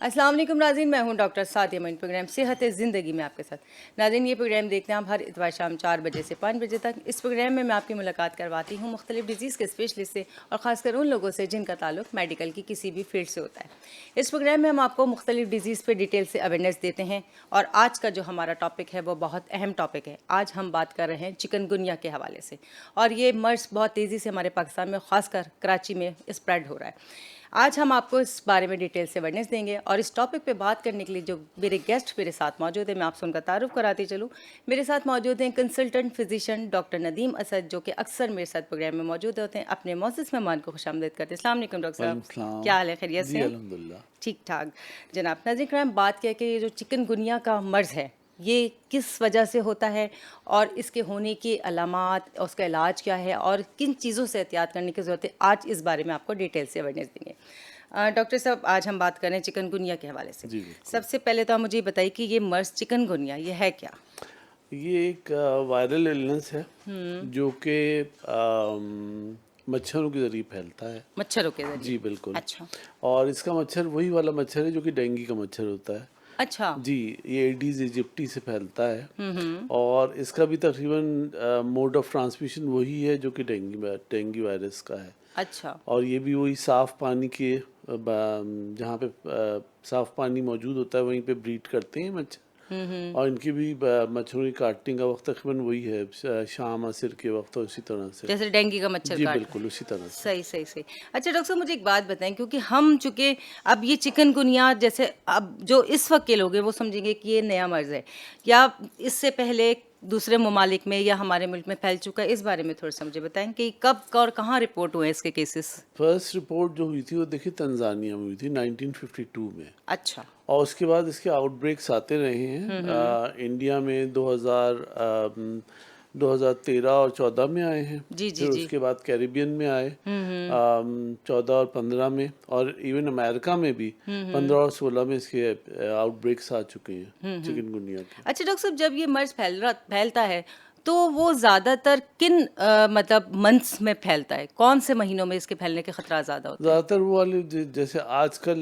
अस्सलाम वालेकुम नाज़रीन, मैं हूं डॉक्टर सादिया मईन। प्रोग्राम सेहत ज़िंदगी में आपके साथ। नाज़रीन, ये प्रोग्राम देखते हैं आप हर इतवार शाम 4 बजे से 5 बजे तक। इस प्रोग्राम में मैं आपकी मुलाकात करवाती हूं मुख्तलिफ डिजीज़ के स्पेशलिस्ट से और ख़ासकर उन लोगों से जिनका ताल्लुक मेडिकल की किसी भी फील्ड से होता है। इस प्रोग्राम में हम आपको मुख्तलिफ डिजीज़ पर डिटेल से अवेयरनेस देते हैं और आज का जो हमारा टॉपिक है वो बहुत अहम टॉपिक है। आज हम बात कर रहे हैं चिकनगुनिया के हवाले से, और ये मर्ज़ बहुत तेज़ी से हमारे पाकिस्तान में ख़ासकर कराची में स्प्रेड हो रहा है। आज हम आपको इस बारे में डिटेल से अवेयरनेस देंगे और इस टॉपिक पे बात करने के लिए जो मेरे गेस्ट मेरे साथ मौजूद हैं, मैं आपसे उनका तारुफ कराती चलूँ। मेरे साथ मौजूद हैं consultant physician doctor Nadeem Asad, जो कि अक्सर मेरे साथ प्रोग्राम में मौजूद होते हैं। अपने मौजूद मेहमान को खुशामदीद करते हैं। अस्सलाम वालेकुम डॉक्टर साहब, क्या हाल है? खैरियत से? अल्हम्दुलिल्लाह ठीक ठाक जनाब। नाज़रीन कराम, बात किया कि ये जो चिकनगुनिया का मर्ज़ है ये किस वजह से होता है और इसके होने की अलामात, उसका इलाज क्या है और किन चीज़ों से एहतियात करने की ज़रूरत है, आज इस बारे में आपको डिटेल से अवेयरनेस देंगे। डॉक्टर साहब, आज हम बात करें चिकनगुनिया के हवाले से। जी बिल्कुल। सबसे पहले तो आप मुझे बताइए कि ये मर्ज़ चिकनगुनिया ये है क्या? ये एक वायरल इलनेस है जो कि मच्छरों के ज़रिए फैलता है। मच्छरों के ज़रिए? जी बिल्कुल। अच्छा और इसका मच्छर वही वाला मच्छर है जो कि डेंगू का मच्छर होता है। अच्छा। जी, ये एडीज इजिप्टी से फैलता है और इसका भी तकरीबन मोड ऑफ ट्रांसमिशन वही है जो कि डेंगू वायरस का है। अच्छा और ये भी वही साफ़ पानी के जहाँ पे साफ़ पानी मौजूद होता है वहीं पे ब्रीड करते हैं मच्छर। और इनकी भी मच्छरों की काटने का वक्त तकरीबन वही है, शाम असर के वक्त और उसी तरह से। जैसे डेंगू का मच्छर जी काट। बिल्कुल उसी तरह से। सही सही सही। अच्छा डॉक्टर साहब, मुझे एक बात बताएं, क्योंकि हम चूंकि अब ये चिकनगुनिया जैसे अब जो इस वक्त के लोग हैं वो समझेंगे कि ये नया मर्ज है, या इससे पहले दूसरे ममालिक में या हमारे मुल्क में फैल चुका है? इस बारे में थोड़ा सा मुझे बताएं कि कब और कहाँ रिपोर्ट हुए इसके केसेस। फर्स्ट रिपोर्ट जो हुई थी वो देखिए तंजानिया में हुई थी 1952 में। अच्छा और उसके बाद इसके आउटब्रेक्स आते रहे हैं। इंडिया में 2013 और 14 में आए हैं। जी जी फिर जी। उसके बाद कैरिबियन में आए 14 और 15 में, और इवन अमेरिका में भी 15 और 16 में इसके आउटब्रेक्स आ चुके हैं चिकनगुनिया के। अच्छा डॉक्टर साहब, जब ये मर्ज फैलता है तो वो ज़्यादातर किन मतलब मंथ्स में फैलता है? कौन से महीनों में इसके फैलने के खतरा ज़्यादा होते हैं? ज़्यादातर वो वाले जैसे आजकल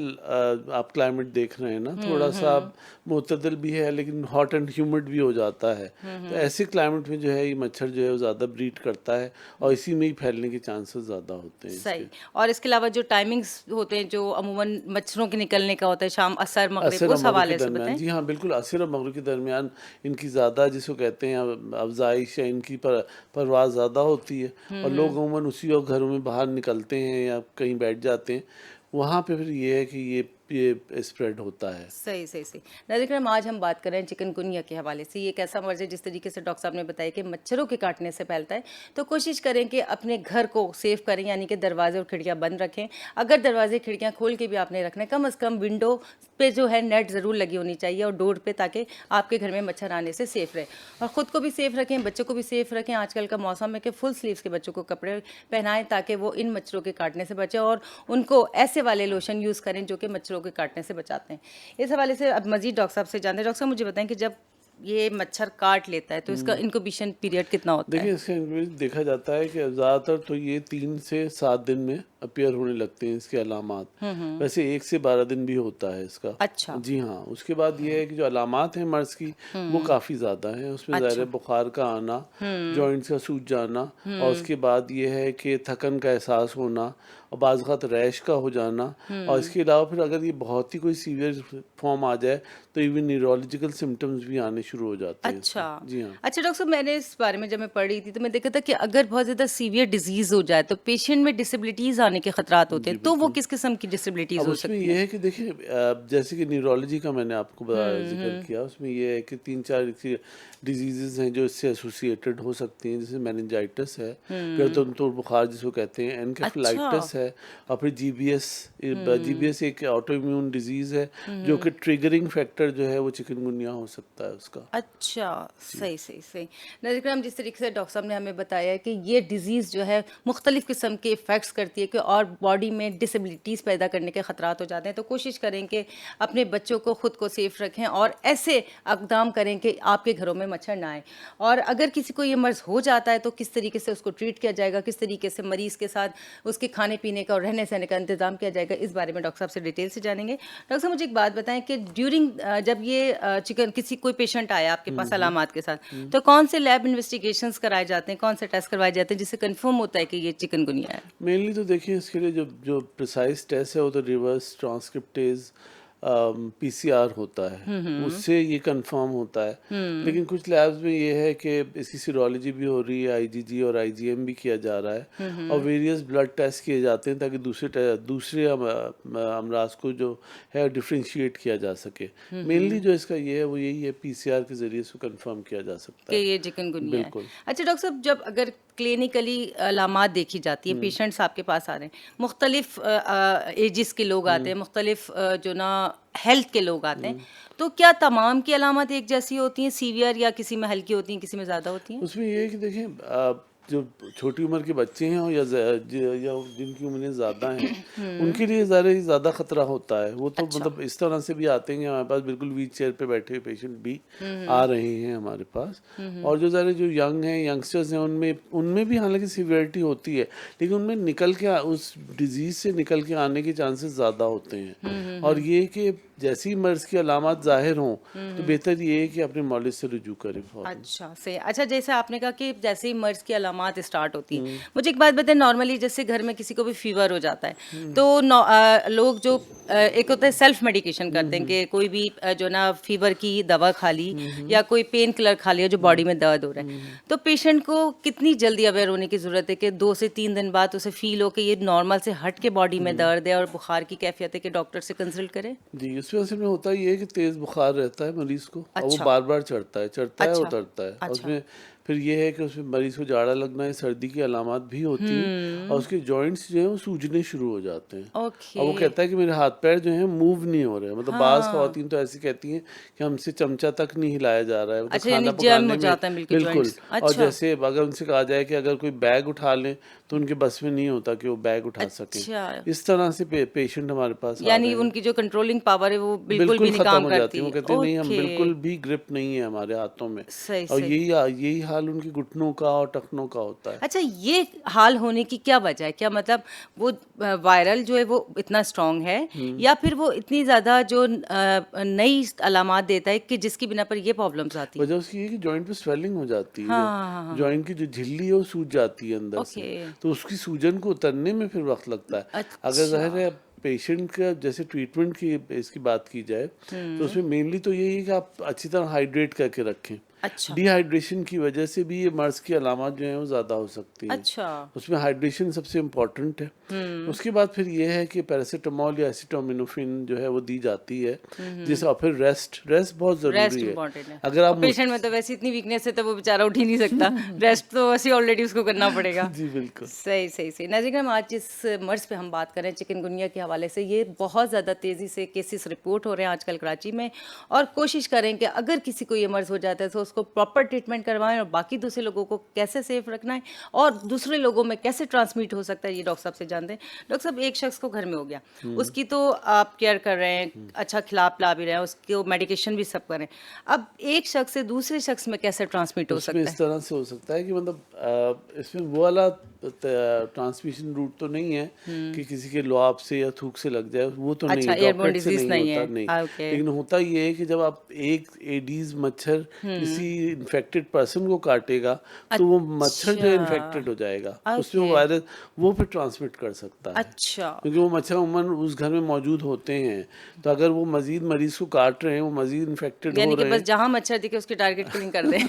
आप क्लाइमेट देख रहे हैं ना, थोड़ा सा मुतदल भी है लेकिन हॉट एंड ह्यूमिड भी हो जाता है। तो ऐसे क्लाइमेट में जो है ये मच्छर जो है वो ज़्यादा ब्रीड करता है और इसी में ही फैलने के चांसेस ज़्यादा होते हैं सही। इसके। और इसके अलावा जो टाइमिंग्स होते हैं जो अमूमन मच्छरों के निकलने का होता है, शाम असर मगरिब, असर और उस मगरिब के हवाले से दरमियान, बताएं। जी हाँ बिल्कुल, असर और मगरिब के दरमियान इनकी ज़्यादा जिसको कहते हैं अफजाइश है, इनकी परवाज़ ज़्यादा होती है। और लोग अमूमन उसी वक्त घरों में बाहर निकलते हैं या कहीं बैठ जाते हैं, वहाँ पे फिर ये है कि ये स्प्रेड होता है। सही सही सही। नाज़रीन करम, आज हम बात कर रहे हैं चिकनगुनिया के हवाले से। ये एक ऐसा मर्ज है जिस तरीके से डॉक्टर साहब ने बताया कि मच्छरों के काटने से फैलता है। तो कोशिश करें कि अपने घर को सेफ करें, यानी कि दरवाजे और खिड़कियां बंद रखें। अगर दरवाजे खिड़कियां खोल के भी आपने रखना है, कम से कम विंडो पे जो है नेट ज़रूर लगी होनी चाहिए और डोर पे, ताकि आपके घर में मच्छर आने से सेफ रहे। और ख़ुद को भी सेफ रखें, बच्चों को भी सेफ रखें। आजकल का मौसम है कि फुल स्लीव्स के बच्चों को कपड़े पहनाएं ताकि वो इन मच्छरों के काटने से बचें, और उनको ऐसे वाले लोशन यूज़ करें जो कि मच्छरों के काटने से बचाते हैं। इस हवाले से अब मजीद डॉक्टर साहब से जानते हैं। डॉक्टर साहब, मुझे बताएं कि जब ये मच्छर काट लेता है तो इसका इनक्यूबेशन पीरियड कितना होता है? देखिए इसका देखा जाता है कि ज़्यादातर तो ये 3 से 7 दिन में अपीयर होने लगते हैं इसके अलामात। वैसे 1 से 12 दिन भी होता है इसका। अच्छा जी हाँ, उसके बाद ये है कि जो अलामात हैं मर्ज़ की वो काफ़ी ज़्यादा हैं। उसमें ज़ाहिर है बुखार का आना, जॉइंट्स का सूज जाना, और उसके बाद ये है कि थकन का एहसास होना और बाज़ औक़ात रैश का हो जाना। और इसके अलावा फिर अगर ये बहुत ही कोई सीवियर फॉर्म आ जाए तो इवन न्यूरोलॉजिकल सिम्टम्स भी आने शुरू हो जाते हैं अच्छा इसके। जी हाँ। अच्छा डॉक्टर साहब, मैंने इस बारे में जब मैं पढ़ रही थी तो मैं देखा था कि अगर बहुत ज़्यादा सीवियर डिजीज़ हो जाए तो पेशेंट में डिसेबिलिटीज़ आने के खतरात होते जी हैं। तो वो बिल्कुल। किस किस्म की डिसेबिलिटीज़ अब हो उसमें सकती ये हैं? है कि देखिए जैसे कि न्यूरोलॉजी का मैंने आपको जिक्र किया, उसमें ये है कि 3-4 डिजीज़ेज़ हैं जो इससे एसोसिएटेड हो सकती हैं, जैसे मेनिंजाइटिस है, गर्दनतुर बुखार जिसको कहते हैं, अच्छा एनकेफेलाइटिस है, और फिर जीबीएस एक ऑटो इम्यून डिजीज़ है जो कि ट्रिगरिंग फैक्टर जो है वो चिकनगुनिया हो सकता है उसका। अच्छा। सही सही सही। नज़र करम, जिस तरीके से डॉक्टर साहब ने हमें बताया कि ये डिज़ीज़ जो है मुख्तलिफ़ किस्म के इफ़ेक्ट्स करती है कि और बॉडी में डिसेबिलिटीज़ पैदा करने के ख़तरात हो जाते हैं, तो कोशिश करें कि अपने बच्चों को ख़ुद को सेफ़ रखें और ऐसे इक़दाम करें कि आपके घरों में मच्छर ना आए। और अगर किसी को ये मर्ज़ हो जाता है तो किस तरीके से उसको ट्रीट किया जाएगा, किस तरीके से मरीज़ के साथ उसके खाने पीने का और रहने सहने का इंतजाम किया जाएगा, इस बारे में डॉक्टर साहब से डिटेल से जानेंगे। डॉक्टर साहब मुझे एक बात बताएं कि ड्यूरिंग जब ये चिकन किसी कोई पेशेंट आया आपके पास अलामात के साथ, तो कौन से लैब इन्वेस्टिगेशंस कराए जाते हैं, कौन से टेस्ट करवाए जाते हैं जिससे कंफर्म होता है कि ये चिकनगुनिया है? मेनली तो देखिए इसके लिए जो प्रिसाइज टेस्ट है वो तो रिवर्स ट्रांसक्रिप्टेज पीसीआर होता है, उससे ये कंफर्म होता है। लेकिन कुछ लैब्स में ये है कि इसकी सीरोलॉजी भी हो रही है, आईजीजी और आईजीएम भी किया जा रहा है, और वेरियस ब्लड टेस्ट किए जाते हैं ताकि दूसरे अमराज को जो है डिफ्रेंशिएट किया जा सके। मेनली जो इसका ये है वो यही है, पीसीआर के जरिए से कंफर्म किया जा सकता कि है ये चिकनगुनिया है। बिल्कुल। अच्छा डॉक्टर साहब, जब अगर क्लिनिकली अलामात देखी जाती है, पेशेंट्स आपके पास आ रहे हैं, मुख्तलिफ एजिस के लोग आते हैं, मुख्तलिफ जो ना हेल्थ के लोग आते हैं, तो क्या तमाम की अलामत एक जैसी होती हैं, सीवियर, या किसी में हल्की होती हैं, किसी में ज़्यादा होती हैं? उसमें ये है कि देखिए जो छोटी उम्र के बच्चे हैं या जिनकी उम्रें ज़्यादा हैं उनके लिए ज़्यादा ख़तरा होता है। वो तो मतलब इस तरह से भी आते हैं कि हमारे पास बिल्कुल व्हील चेयर पे बैठे हुए पेशेंट भी आ रहे हैं हमारे पास। और जो यंग हैं, यंगस्टर्स हैं, उनमें भी हालांकि सीवियरिटी होती है, लेकिन उनमें निकल के उस डिजीज़ से निकल के आने के चांसेस ज़्यादा होते हैं। और ये कि जैसी मर्ज की अलामत जाहिर हों तो बेहतर ये है कि अपने मौलिद से रुजू करें। अच्छा से अच्छा, जैसे आपने कहा कि जैसे ही मर्ज की अलामत स्टार्ट होती है, मुझे एक बात बताएं, नॉर्मली जैसे घर में किसी को भी फीवर हो जाता है तो लोग जो एक होता है सेल्फ मेडिकेशन करते हैं कि कोई भी जो ना फीवर की दवा खा ली या कोई पेन किलर खा लिया जो बॉडी में दर्द हो रहा है, तो पेशेंट को कितनी जल्दी अवेयर होने की ज़रूरत है कि 2 से 3 दिन बाद उसे फील हो कि ये नॉर्मल से हट के बॉडी में दर्द है और बुखार की कैफियत है कि डॉक्टर से कंसल्ट करें? जी, उसमें असल में होता ये है कि तेज़ बुखार रहता है मरीज़ को, और वो बार बार चढ़ता है और उतरता है। उसमें फिर ये है कि उसमें मरीज़ को जाड़ा लगना है, सर्दी की अलामत भी होती हैं, और उसके जॉइंट्स जो हैं वो सूजने शुरू हो जाते हैं। और वो कहता है कि मेरे हाथ पैर जो हैं मूव नहीं हो रहे हैं। मतलब बाज़ ख़वातीन तो ऐसी कहती हैं कि हमसे चमचा तक नहीं हिलाया जा रहा है, मतलब खाना पकाने में बिल्कुल। और जैसे अगर उनसे कहा जाए कि अगर कोई बैग उठा लें तो उनके बस में नहीं होता कि वो बैग उठा सकें। इस तरह से पेशेंट हमारे पास यानी उनकी जो कंट्रोलिंग पावर है वो बिल्कुल भी नहीं काम करती। वो कहते हैं नहीं, हम बिल्कुल भी ग्रिप नहीं है हमारे हाथों में। और यही हाल उनकी घुटनों का और टखनों का होता है। अच्छा, ये हाल होने की क्या वजह है? क्या मतलब वो वायरल जो है वो इतना स्ट्रांग है, या फिर वो इतनी ज़्यादा जो नई अलामात देता है कि जिसकी बिना पर ये प्रॉब्लम्स आती है? वजह उसकी है कि जॉइंट पे स्वेलिंग हो जाती है। जॉइंट की जो झिल्ली है वो सूज जाती है अंदर से, तो उसकी सूजन को उतरने में फिर वक्त लगता है। अगर ज़ाहिर है पेशेंट का जैसे ट्रीटमेंट की इसकी बात की जाए तो उसमें मेनली तो यही है कि आप अच्छी तरह हाइड्रेट करके रखें। डिहाइड्रेशन की वजह से भी ये मर्ज की अलामत जो है वो ज़्यादा हो सकती है। उसमें हाइड्रेशन सबसे इम्पोर्टेंट है। उसके बाद फिर ये है कि पैरासीटामोल या एसिटामिनोफेन जो है वो दी जाती है, जिसका फिर रेस्ट बहुत ज़रूरी है। अगर आप पेशेंट में तो वैसे इतनी वीकनेस है तो वो बेचारा उठ ही नहीं सकता, रेस्ट तो वैसे ऑलरेडी उसको करना पड़ेगा। जी बिल्कुल, सही। नाज़रीन, आज जिस मर्ज पे हम बात करें चिकनगुनिया के हवाले से, ये बहुत ज़्यादा तेज़ी से केसेस रिपोर्ट हो रहे हैं आजकल कराची में, और कोशिश करें कि अगर किसी को ये मर्ज हो जाता है तो उसको प्रॉपर ट्रीटमेंट करवाएं, और बाकी दूसरे लोगों को कैसे सेफ रखना है और दूसरे लोगों में कैसे ट्रांसमिट हो सकता है ये डॉक्टर साहब से जानते हैं। डॉक्टर साहब, एक शख्स को घर में हो गया, उसकी तो आप केयर कर रहे हैं, अच्छा खिला पिला भी रहे हैं, उसको मेडिकेशन भी सब कर रहे हैं, अब एक शख्स से दूसरे शख्स में कैसे ट्रांसमिट हो सकता है? इस तरह से हो सकता है कि मतलब इसमें वो वाला ट्रांसमिशन रूट तो नहीं है कि किसी के लुआब से या थूक से लग जाए, वो तो नहीं, ड्रॉपलेट से नहीं होता, नहीं। लेकिन होता ये है कि जब आप एक एडीज मच्छर किसी इन्फेक्टेड पर्सन को काटेगा तो वो मच्छर जो इन्फेक्टेड हो जाएगा, उसमें वो वायरस वो फिर ट्रांसमिट कर सकता है। क्योंकि वो मच्छर उमूमन उस घर में मौजूद होते हैं, तो अगर वो मजीद मरीज को काट रहे हैं, वो मजीद इन्फेक्टेड हो रहे हैं, बस जहाँ मच्छर दिखे उसके टारगेट किलिंग कर दें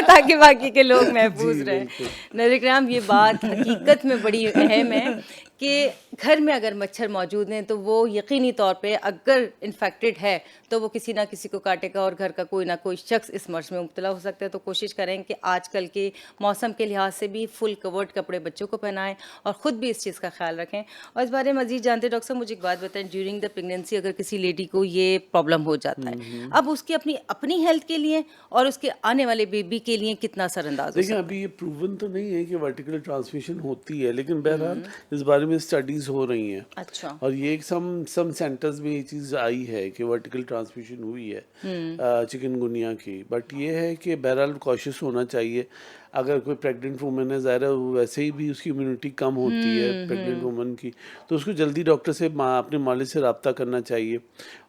ताकि बाकी के लोग महफूज रहें। नाज़रीन, ये बात हकीकत में बड़ी अहम है कि घर में अगर मच्छर मौजूद हैं तो वो यकीनी तौर पे अगर इन्फेक्टेड है तो वो किसी ना किसी को काटेगा और घर का कोई ना कोई शख्स इस मर्ज में मुब्तला हो सकता है। तो कोशिश करें कि आजकल के मौसम के लिहाज से भी फुल कवर्ड कपड़े बच्चों को पहनाएं और ख़ुद भी इस चीज़ का ख्याल रखें। और इस बारे में मज़ीद जानते हैं डॉक्टर साहब, मुझे एक बात बताएं, ड्यूरिंग द प्रेगनेंसी अगर किसी लेडी को ये प्रॉब्लम हो जाता है, अब उसकी अपनी हेल्थ के लिए और उसके आने वाले बेबी के लिए कितना असरअंदाज? देखिए, अभी ये प्रूवन तो नहीं है कि वर्टिकल ट्रांसमिशन होती है, लेकिन बहरहाल इस बारे में में स्टडीज़ हो रही हैं। अच्छा। और ये सम सेंटर्स में ये चीज़ आई है कि वर्टिकल ट्रांसमिशन हुई है चिकनगुनिया की, बट ये है कि बहरहाल कॉशियस होना चाहिए। अगर कोई प्रेग्नेंट वुमन है, ज़ाहिर है वो वैसे ही भी उसकी इम्यूनिटी कम होती है प्रेग्नेंट वुमन की, तो उसको जल्दी डॉक्टर से अपने मालिक से रब्ता करना चाहिए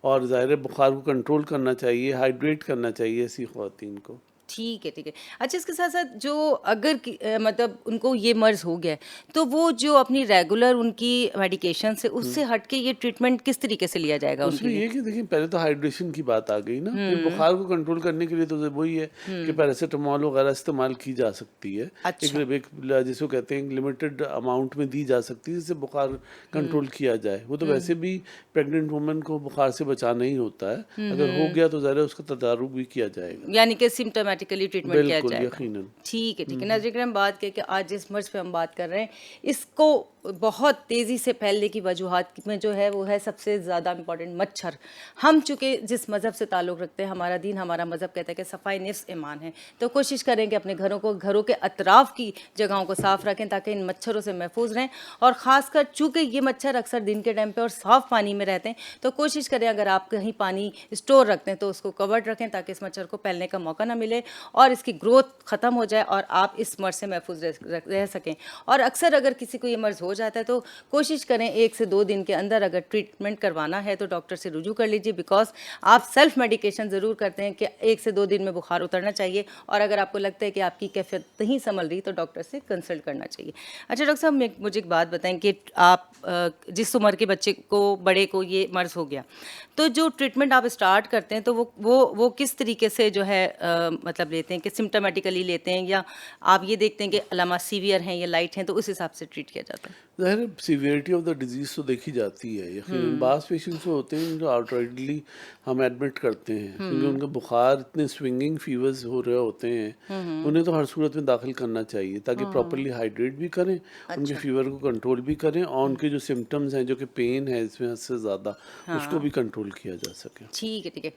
और ज़ाहिर है बुखार को कंट्रोल करना चाहिए, हाइड्रेट करना चाहिए ऐसी ख़वातीन को। ठीक है, ठीक है। अच्छा, इसके साथ-साथ जो अगर मतलब उनको ये मर्ज़ हो गया है, तो वो जो अपनी रेगुलर उनकी मेडिकेशन से उससे हट के ये ट्रीटमेंट किस तरीके से लिया जाएगा उनके उसमें लिए? ये कि देखिए पहले तो हाइड्रेशन की बात आ गई ना, फिर बुखार को कंट्रोल करने के लिए तो वही है कि पैरासीटामोल वगैरह इस्तेमाल की जा सकती है। अच्छा। एक जिसको कहते हैं लिमिटेड अमाउंट में दी जा सकती है जिससे बुखार कंट्रोल किया जाए। वो तो वैसे भी प्रेग्नेंट वुमन को बुखार से बचाना ही होता है, अगर हो गया तो ज़रा उसका तदारुक भी किया जाएगा। यानी कि सिम्प्टोमेटिकली ट्रीटमेंट किया बिल्कुल, जाएगा। यकीनन। ठीक है, ठीक है। नाज़रीन हम बात करें कि आज जिस मर्ज़ पे हम बात कर रहे हैं, इसको बहुत तेज़ी से फैलने की वजूहात में जो है वो है सबसे ज़्यादा इम्पॉर्टेंट मच्छर। हम चूँकि जिस मज़हब से ताल्लुक़ रखते हैं, हमारा दीन हमारा मज़हब कहता है कि सफ़ाई निफ़्स ईमान है, तो कोशिश करें कि अपने घरों के अतराफ़ की जगहों को साफ़ रखें ताकि इन मच्छरों से महफूज रहें। और ख़ासकर चूँकि ये मच्छर अक्सर दिन के टाइम पे और साफ़ पानी में रहते हैं, तो कोशिश करें अगर आप कहीं पानी स्टोर रखते हैं तो उसको कवर्ड रखें ताकि इस मच्छर को फैलने का मौका ना मिले और इसकी ग्रोथ ख़त्म हो जाए और आप इस मर्ज़ से महफूज रह सकें। और अक्सर अगर किसी को ये मर्ज़ हो जाता है तो कोशिश करें 1 से 2 दिन के अंदर अगर ट्रीटमेंट करवाना है तो डॉक्टर से रुजू कर लीजिए, बिकॉज़ आप सेल्फ मेडिकेशन ज़रूर करते हैं कि 1 से 2 दिन में बुखार उतरना चाहिए और अगर आपको लगता है कि आपकी कैफियत नहीं संभल रही तो डॉक्टर से कंसल्ट करना चाहिए। अच्छा डॉक्टर साहब, मुझे एक बात बताएं कि आप जिस उम्र के बच्चे को, बड़े को ये मर्ज़ हो गया, तो जो ट्रीटमेंट आप स्टार्ट करते हैं तो वो किस तरीके से जो है मतलब लेते हैं कि सिम्प्टोमेटिकली लेते हैं या आप ये देखते हैं कि अलामा सीवियर हैं या लाइट हैं तो उस हिसाब से ट्रीट किया जाता है? ज़ाहिर है सीवियरिटी ऑफ द डिजीज़ तो देखी जाती है यकीनन। बास पेशेंट्स होते हैं जो आउटराइटली हम एडमिट करते हैं क्योंकि उनके बुखार इतने स्विंगिंग फीवर्स हो रहे होते हैं, उन्हें तो हर सूरत में दाखिल करना चाहिए ताकि प्रॉपरली हाइड्रेट भी करें, उनके फीवर को कंट्रोल भी करें और उनके जो सिम्टम्स हैं जो कि पेन है इसमें हद से ज़्यादा, उसको भी कंट्रोल किया जा सके। ठीक है, ठीक है।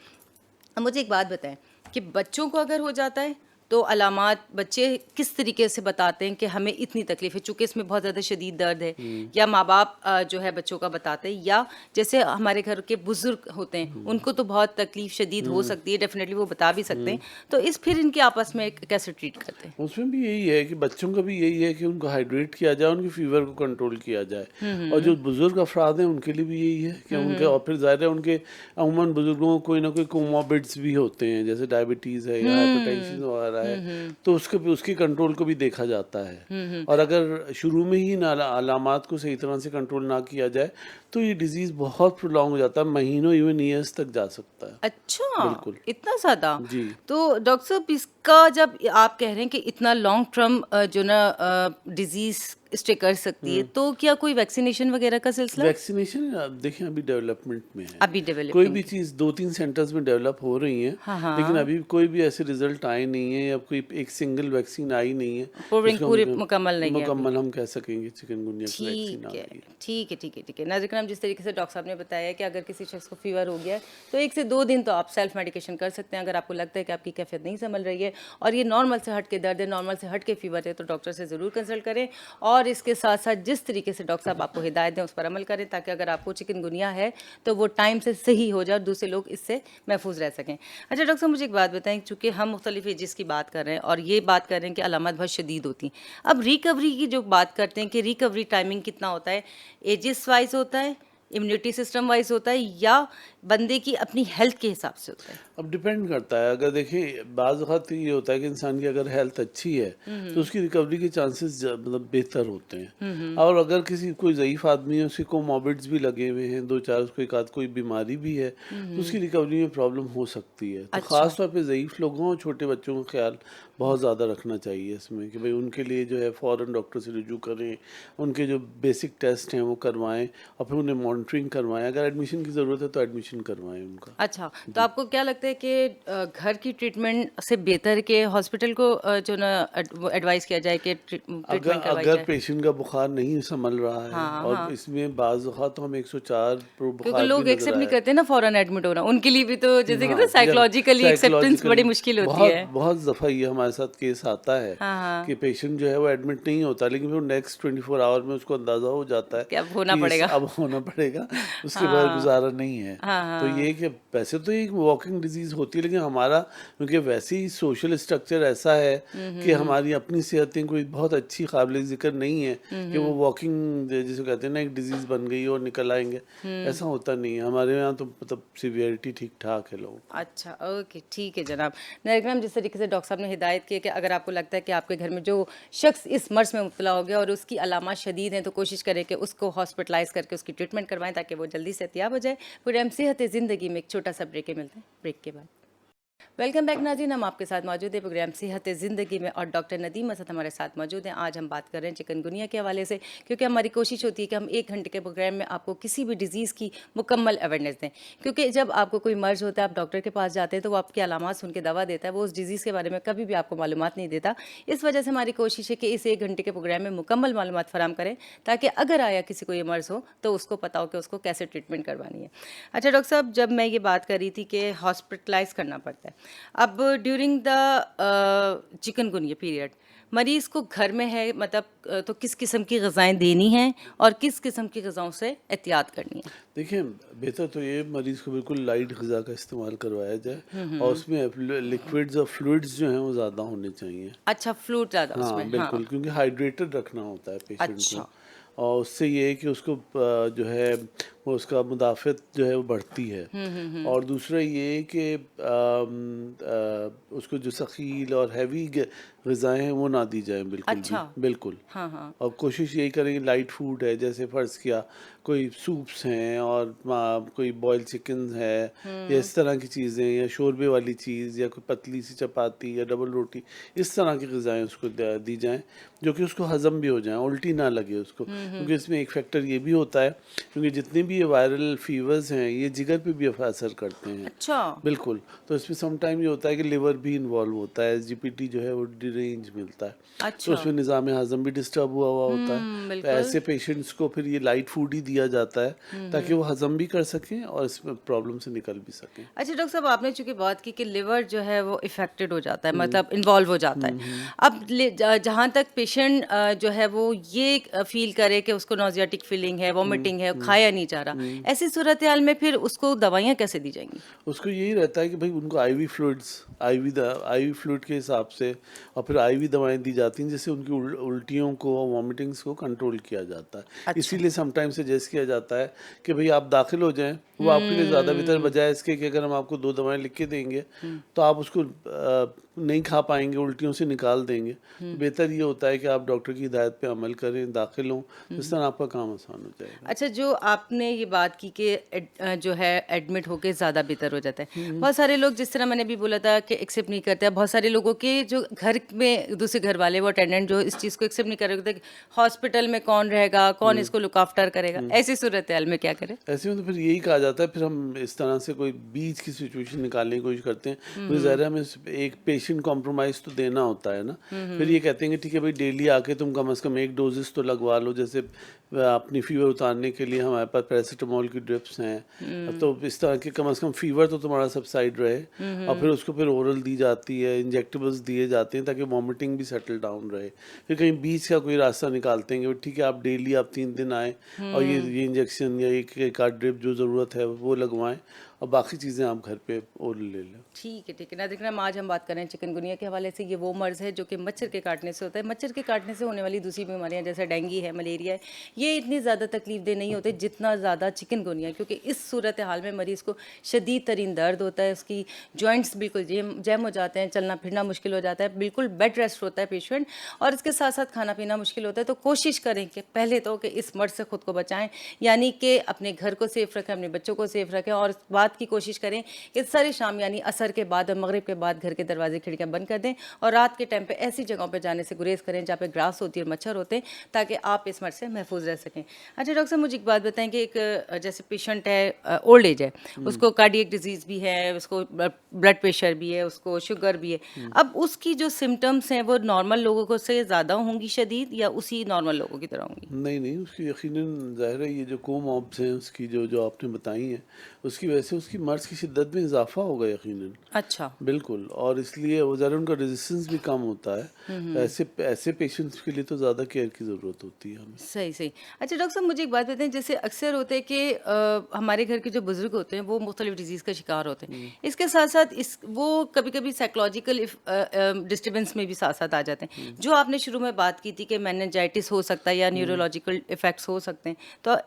अब मुझे एक बात बताएं कि बच्चों को अगर हो जाता है तो अलामात बच्चे किस तरीके से बताते हैं कि हमें इतनी तकलीफ है, चूँकि इसमें बहुत ज़्यादा शदीद दर्द है, या माँ बाप जो है बच्चों का बताते हैं, या जैसे हमारे घर के बुजुर्ग होते हैं उनको तो बहुत तकलीफ शदीद हो सकती है, डेफिनेटली वो बता भी सकते हैं, तो इस फिर इनके आपस में कैसे ट्रीट करते हैं? उसमें भी यही है कि बच्चों का भी यही है कि उनको हाइड्रेट किया जाए, उनके फीवर को कंट्रोल किया जाए और जो बुजुर्ग अफराद हैं उनके लिए भी यही है कि उनके, और फिर ज़ाहिर है उनके अमूमन बुजुर्गों को कोई ना कोई कोमॉर्बिड्स भी होते हैं जैसे डायबिटीज़ है या हाइपरटेंशन वगैरह है, तो उसके कंट्रोल को भी देखा जाता है। और अगर शुरू में ही अलामात को सही तरह से कंट्रोल ना किया जाए तो ये डिजीज़ बहुत प्रोलॉन्ग हो जाता है, महीनों इवन ईयर्स तक जा सकता है। अच्छा, बिल्कुल। इतना ज़्यादा? जी। तो डॉक्टर साहब, इसका जब आप कह रहे हैं कि इतना लॉन्ग टर्म जो ना डिजीज़ स्टे कर सकती है, तो क्या कोई वैक्सीनेशन वगैरह का सिलसिला? वैक्सीनेशन देखिए अभी डेवलपमेंट में है। अभी कोई डेवलपिंग भी चीज़ 2-3 सेंटर्स में डेवलप हो रही हैं, हाँ, हाँ। लेकिन अभी कोई भी ऐसे रिजल्ट आए नहीं है या कोई एक सिंगल वैक्सीन आई नहीं है जिसको पूरी हम मुकम्मल नहीं है अभी। मुकम्मल हम कह सकेंगे चिकनगुनिया की वैक्सीन ठीक आ है, गई है। ठीक है, ठीक है, ठीक है। नाज़रीन करम, जिस तरीके से डॉक्टर साहब ने बताया है कि अगर किसी शख्स को फ़ीवर हो गया है तो 1 से 2 दिन तो आप सेल्फ मेडिकेशन कर सकते हैं। अगर आपको लगता है कि आपकी कैफियत नहीं संभल रही है और ये नॉर्मल से हट के दर्द है, नॉर्मल से हट के फ़ीवर है, तो डॉक्टर से ज़रूर कंसल्ट करें और इसके साथ साथ जिस तरीके से डॉक्टर साहब आपको हिदायत दें उस पर अमल करें ताकि अगर आपको चिकनगुनिया है तो वो टाइम से सही हो जाए और दूसरे लोग इससे महफूज रह सकें। अच्छा डॉक्टर साहब, मुझे एक बात बताएं, चूँकि हम मुख्तलिफ एजेस की बात कर रहे हैं और ये बात कर रहे हैं कि अलामत बहुत शदीद होती हैं, अब रिकवरी की जो बात करते हैं कि रिकवरी टाइमिंग कितना होता है, एजेस वाइज होता है, इम्यूनिटी सिस्टम वाइज होता है, या बंदे की अपनी हेल्थ के हिसाब से होता है? अब डिपेंड करता है। अगर देखिए बाज़ वक़्त ये होता है कि इंसान की अगर हेल्थ अच्छी है तो उसकी रिकवरी के चांसेस मतलब बेहतर होते हैं, और अगर किसी कोई ज़ईफ़ आदमी है, उसके कोमॉर्बिड्स भी लगे हुए हैं, 2-4 उसको एक आध कोई बीमारी भी है, तो उसकी रिकवरी में प्रॉब्लम हो सकती है। तो अच्छा। ख़ास तौर पे ज़ईफ़ लोगों और छोटे बच्चों का ख्याल बहुत ज़्यादा रखना चाहिए इसमें कि भाई उनके लिए जो है फ़ौरन डॉक्टर से रुजू करें, उनके जो बेसिक टेस्ट हैं वो करवाएं और फिर उन्हें मॉनिटरिंग करवाएं, अगर एडमिशन की ज़रूरत है तो एडमिशन करवाएं उनका। अच्छा, तो आपको क्या लगता है कि घर की ट्रीटमेंट से बेहतर के हॉस्पिटल को जो ना वो एडवाइस किया जाए कि अगर ट्रीटमेंट करवाई अगर जाए? पेशेंट का बुखार नहीं संभल रहा है हाँ, और हाँ। इसमें बाज़ औक़ात तो हम 104 क्योंकि बुखार भी लोग नज़र एक्सेप्ट नहीं आया। करते ना फ़ौरन एडमिट होना, उनके लिए भी तो जैसे कहते हैं हाँ, या साइकोलॉजिकली एक्सेप्टेंस बड़ी साइकोलॉजिकली मुश्किल होती बहुत है। बहुत दफ़ा ये हमारे साथ केस आता है हाँ, हाँ, कि पेशेंट जो है वो एडमिट नहीं होता, लेकिन फिर नेक्स्ट 24 आवर में उसको अंदाज़ा हो जाता है कि अब होना कि इस पड़ेगा। अब होना पड़ेगा, उसके बाद हाँ, गुज़ारा नहीं है। हाँ, तो हाँ। ये कि वैसे तो एक वॉकिंग डिज़ीज़ होती है, लेकिन हमारा क्योंकि वैसे ही सोशल स्ट्रक्चर ऐसा है कि हमारी अपनी सेहतें कोई बहुत अच्छी काबिल-ए-ज़िक्र नहीं है कि वो वॉकिंग जिसे कहते हैं ना एक डिज़ीज़ बन गई और निकल आएँगे, ऐसा होता नहीं है। हमारे यहाँ तो मतलब सीवियरिटी ठीक-ठाक है लोगों की। अच्छा, ओके, ठीक है जनाब। नाज़रीन, जिस तरीके से डॉक्टर साहब ने हिदायत की है कि अगर आपको लगता है कि आपके घर में जो शख्स इस मर्ज़ में मुब्तला हो गया और उसकी अलामात शदीद हैं, तो कोशिश करें कि उसको हॉस्पिटलाइज़ करके उसकी ट्रीटमेंट करवाएँ ताकि वो जल्दी सेहतियाब हो जाए। प्रोग्राम सेहत ज़िंदगी में एक छोटा-सा ब्रेक के मिलते हैं, ब्रेक के बाद। वेलकम बैक नाज़रीन, हम आपके साथ मौजूद हैं प्रोग्राम सेहत ज़िंदगी में और डॉक्टर नदीम असद हमारे साथ मौजूद हैं। आज हम बात कर रहे हैं चिकनगुनिया के हवाले से, क्योंकि हमारी कोशिश होती है कि हम 1 घंटे के प्रोग्राम में आपको किसी भी डिज़ीज़ की मुकम्मल अवेयरनेस दें। क्योंकि जब आपको कोई मर्ज़ होता है, आप डॉक्टर के पास जाते हैं तो वो आपकी अलामात सुन के दवा देता है, वो उस डिज़ीज़ के बारे में कभी भी आपको मालूमात नहीं देता। इस वजह से हमारी कोशिश है कि इस 1 घंटे के प्रोग्राम में मुकम्मल मालूमात फ़राहम करें, ताकि अगर आया किसी को ये मर्ज़ हो तो उसको पता हो कि उसको कैसे ट्रीटमेंट करवानी है। अच्छा डॉक्टर साहब, जब मैं ये बात कर रही थी कि हॉस्पिटलाइज़ करना पड़ता है, अब ड्यूरिंग द चिकनगुनिया पीरियड मरीज़ को घर में है, मतलब तो किस किस्म की ग़िज़ाएँ देनी हैं और किस किस्म की ग़िज़ाओं से एहतियात करनी है? देखिए, बेहतर तो ये मरीज़ को बिल्कुल लाइट ग़िज़ा का इस्तेमाल करवाया जाए और उसमें लिक्विड्स और फ्लूइड्स जो हैं वो ज़्यादा होने चाहिए। अच्छा, फ्लूइड ज़्यादा हाँ, उसमें, हाँ। बिल्कुल, क्योंकि हाइड्रेटेड रखना होता है पेशेंट को अच्छा। और उससे ये है कि उसको जो है वो उसका मुदाफ़त जो है वो बढ़ती है। और दूसरा ये है कि उसको जो सख़ील और हैवी ग़िज़ाएँ हैं वो ना दी जाएँ बिल्कुल भी, अच्छा। बिल्कुल। हाँ, हाँ। और कोशिश यही करें कि लाइट फूड है, जैसे फ़र्ज़ किया कोई सूप्स हैं और कोई बॉइल्ड चिकन्स है या इस तरह की चीज़ें या शोरबे वाली चीज़ या कोई पतली सी चपाती या डबल रोटी, इस तरह की ग़िज़ाएँ उसको दी जाएँ जो कि उसको हज़म भी हो जाएँ, उल्टी ना लगे उसको। क्योंकि इसमें एक फैक्टर ये भी होता है, क्योंकि जितने भी ये वायरल फ़ीवर्स हैं ये जिगर पे भी असर करते हैं। अच्छा। बिल्कुल, तो इसमें सम टाइम ये होता है कि लिवर भी इन्वॉल्व होता है, एसजीपीटी जो है वो डिरेंज मिलता है। तो अच्छा। उसमें निज़ाम हज़म भी डिस्टर्ब हुआ हुआ होता है। तो बिल्कुल। ऐसे पेशेंट्स को फिर ये लाइट फूड ही दिया जाता है ताकि वो हज़म भी कर सकें और इसमें प्रॉब्लम से निकल भी सकें। अच्छा डॉक्टर साहब, आपने चूंकि बात की कि लिवर जो है वो इफेक्टेड हो जाता है, मतलब इन्वॉल्व हो जाता है। अब जहाँ तक पेशेंट जो है वो ये फील करे कि उसको नोजियाटिक फीलिंग है, वॉमिटिंग है, खाया नहीं जा रहा, ऐसी सूरत हाल में फिर उसको दवाइयाँ कैसे दी जाएंगी? उसको यही रहता है कि भाई उनको आईवी फ्लूइड्स आईवी फ्लूइड के हिसाब से और फिर आईवी दवाएं दी जाती हैं, जिससे उनकी उल्टियों को और वॉमिटिंग्स को कंट्रोल किया जाता है। अच्छा। इसीलिए समटाइम्स सजेस्ट किया जाता है कि भाई आप दाखिल हो जाएं, वो आपके लिए ज़्यादा बेहतर, बजाय इसके कि अगर हम आपको 2 दवाएं लिख के देंगे तो आप उसको नहीं खा पाएंगे, उल्टियों से निकाल देंगे। तो बेहतर ये होता है कि आप डॉक्टर की हिदायत पे अमल करें, दाखिल हों, तो इस तरह आपका काम आसान हो जाएगा। अच्छा, जो आपने ये बात की कि जो है एडमिट होके ज़्यादा बेहतर हो जाता है, बहुत सारे लोग, जिस तरह मैंने भी बोला था, कि एक्सेप्ट नहीं करते। बहुत सारे लोगों के जो घर में दूसरे घर वाले, वो अटेंडेंट जो इस चीज़ को एक्सेप्ट नहीं कर रहे होते, हॉस्पिटल में कौन रहेगा, कौन इसको लुक आफ्टर करेगा, ऐसी सूरत हाल में क्या करें? ऐसे में तो फिर यही कहा जाता है, फिर हम इस तरह से कोई बीच की सिचुएशन निकालने की कोशिश करते हैं। तो ज़ाहिर है हमें एक पेशेंट कॉम्प्रोमाइज़ तो देना होता है ना। फिर ये कहते हैं कि ठीक है भाई, डेली आके तुम कम से कम 1 डोजेस तो लगवा लो। जैसे अपनी फ़ीवर उतारने के लिए हमारे पास पैरासिटामोल की ड्रिप्स हैं, तो इस तरह के कम से कम फ़ीवर तो तुम्हारा सबसाइड रहे। और फिर उसको फिर ओरल दी जाती है, इंजेक्टेबल्स दिए जाते हैं ताकि वॉमिटिंग भी सेटल डाउन रहे। फिर कहीं बीच का कोई रास्ता निकालते हैं कि ठीक है, आप डेली आप 3 दिन आएँ और ये इंजेक्शन या एक आध ड्रिप जो ज़रूरत है वो लगवाएं और बाकी चीज़ें आप घर पे ओरल ले लें। ठीक है, ठीक है। नाज़रीन, आज हम बात कर रहे हैं चिकनगुनिया के हवाले से। ये वो मर्ज़ है जो कि मच्छर के काटने से होता है। मच्छर के काटने से होने वाली दूसरी बीमारियां जैसे डेंगू है, मलेरिया है, ये इतनी ज़्यादा तकलीफ़देह नहीं होते जितना ज़्यादा चिकनगुनिया, क्योंकि इस सूरत हाल में मरीज़ को शदीद तरीन दर्द होता है, उसकी जॉइंट्स बिल्कुल जैम हो जाते हैं, चलना फिरना मुश्किल हो जाता है, बिल्कुल बेड रेस्ट होता है पेशेंट, और इसके साथ साथ खाना पीना मुश्किल होता है। तो कोशिश करें कि पहले तो कि इस मर्ज़ से ख़ुद को बचाएँ, यानी कि अपने घर को सेफ़ रखें, अपने बच्चों को सेफ़ रखें। और बात रात की कोशिश करें कि सारी शाम यानी असर के बाद और मगरिब के बाद घर के दरवाजे खिड़कियाँ बंद कर दें और रात के टाइम पे ऐसी जगहों पे जाने से गुरेज करें जहाँ पे ग्रास होती है और मच्छर होते हैं, ताकि आप इस मर्ज से महफूज रह सकें। अच्छा डॉक्टर साहब, मुझे एक बात बताएं कि एक जैसे पेशेंट है, ओल्ड एज है, उसको कार्डियक डिजीज़ भी है, उसको ब्लड प्रेशर भी है, उसको शुगर भी है, अब उसकी जो सिम्टम्स हैं वो नॉर्मल लोगों को से ज़्यादा होंगी शदीद या उसी नॉर्मल लोगों की तरह होंगी? नहीं, उसकी यकीनन ज़ाहिर है ये जो कोमॉर्ब्स हैं उसकी जो आपने बताई हैं, उसकी वजह से उसकी मर्ज़ की शिद्दत में इज़ाफ़ा होगा यकीनन। अच्छा। बिल्कुल, और इसलिए वो ज़रा उनका रेजिस्टेंस भी कम होता है। ऐसे ऐसे पेशेंट्स के लिए तो ज़्यादा केयर की ज़रूरत होती है हमें। सही सही। अच्छा डॉक्टर साहब, मुझे एक बात बताएं, जैसे अक्सर होता है कि हमारे घर के जो बुजुर्ग होते हैं वो मुख्तलिफ डिजीज़ का शिकार होते हैं, इसके साथ साथ इस वो कभी कभी साइकोलॉजिकल डिस्टर्बेंस में भी साथ साथ आ जाते हैं। जो आपने शुरू में बात की थी कि मेनिंजाइटिस हो सकता है या न्यूरोलॉजिकल इफेक्ट्स हो सकते हैं, तो